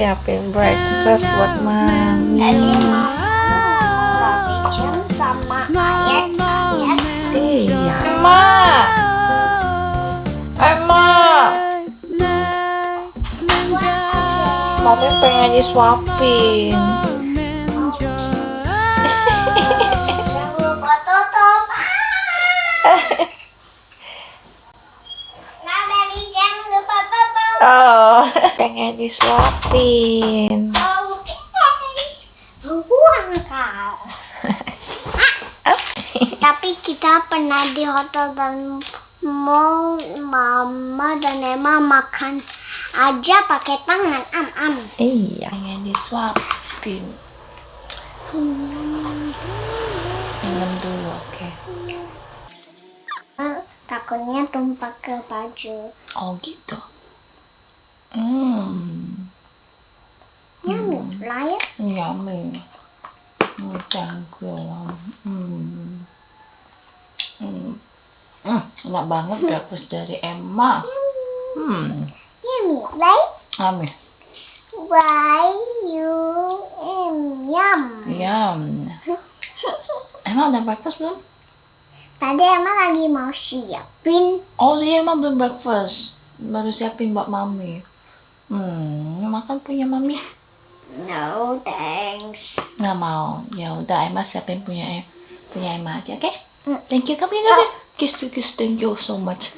Siapin breakfast buat mami. Tadi Babi Jam sama ayah ngajak. Iya. Emma, mami pengen disuapin. Jangan lupa tutup. Nah, Babi Jam lupa tutup. Oh, pengen disuapin. Oke. Buang kau. Tapi kita pernah di hotel dan mall, mama dan Emma makan aja pakai tangan. Iya. Pengen disuapin. Minum dulu, oke. Takutnya tumpah ke baju. Oh gitu. Yummy, right? Yummy. Thank you. Enak banget breakfast dari Emma. Yummy, right? Yummy. Why you yum? Yum. Emma udah breakfast belum? Tadi Emma lagi mau siapin. Oh iya, Emma belum breakfast. Baru siapin buat mami. Makan punya mami. No, thanks. Nggak mau. Ya udah, Emma siapin punya Emma aja, oke? Thank you, kamu. Kiss, thank you so much.